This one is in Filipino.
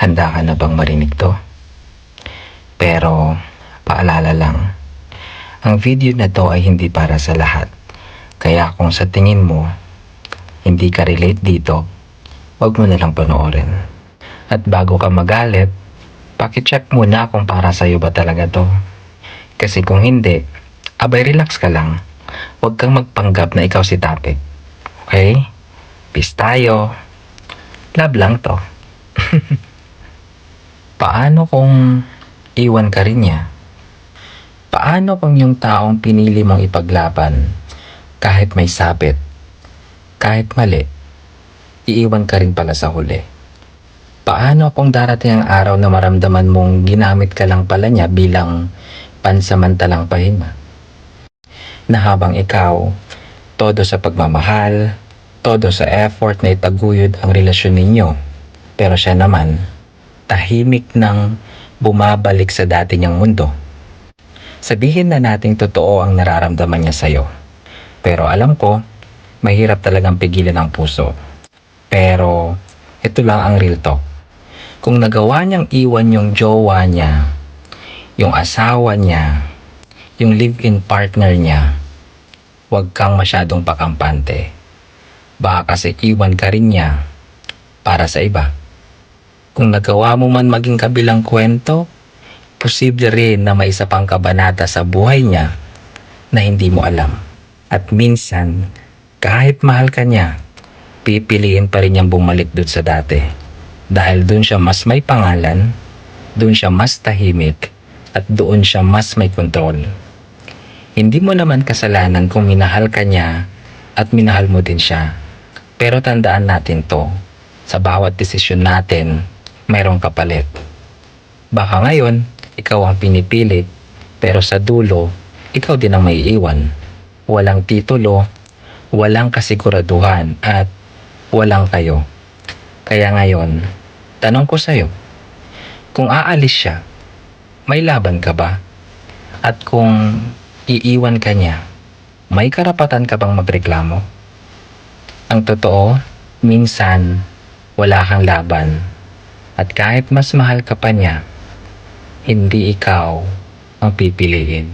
Handa ka na bang marinig to? Pero, paalala lang, ang video na to ay hindi para sa lahat. Kaya kung sa tingin mo, hindi ka relate dito, wag mo na lang panoorin. At bago ka magalit, pakicheck muna kung para sa'yo ba talaga to. Kasi kung hindi, abay relax ka lang. Huwag kang magpanggap na ikaw si topic. Okay? Peace tayo. Love lang to. Paano kung iwan ka rin niya? Paano kung yung taong pinili mong ipaglaban, kahit may sabit, kahit mali, iiwan ka rin pala sa huli? Paano kung darating ang araw na maramdaman mong ginamit ka lang pala niya bilang pansamantalang pahinga? Na habang ikaw, todo sa pagmamahal, todo sa effort na itaguyod ang relasyon ninyo, pero siya naman, tahimik nang bumabalik sa dati niyang mundo. Sabihin na nating totoo ang nararamdaman niya sa'yo. Pero alam ko, mahirap talagang pigilan ang puso. Pero, ito lang ang real talk. Kung nagawa niyang iwan yung jowa niya, yung asawa niya, yung live-in partner niya, huwag kang masyadong pakampante. Baka kasi iwan ka rin niya para sa iba. Kung nagawa mo man maging kabilang kwento, posible rin na may isa pang kabanata sa buhay niya na hindi mo alam. At minsan, kahit mahal ka niya, pipiliin pa rin niyang bumalik doon sa dati. Dahil doon siya mas may pangalan, doon siya mas tahimik, at doon siya mas may kontrol. Hindi mo naman kasalanan kung minahal ka niya at minahal mo din siya. Pero tandaan natin to, sa bawat desisyon natin, mayroong kapalit. Baka ngayon, ikaw ang pinipili, pero sa dulo, ikaw din ang may iwan. Walang titulo, walang kasiguraduhan, at walang kayo. Kaya ngayon, tanong ko sa'yo, kung aalis siya, may laban ka ba? At kung iiwan ka niya, may karapatan ka bang magreklamo? Ang totoo, minsan, wala kang laban. At kahit mas mahal ka pa niya, hindi ikaw ang pipiliin.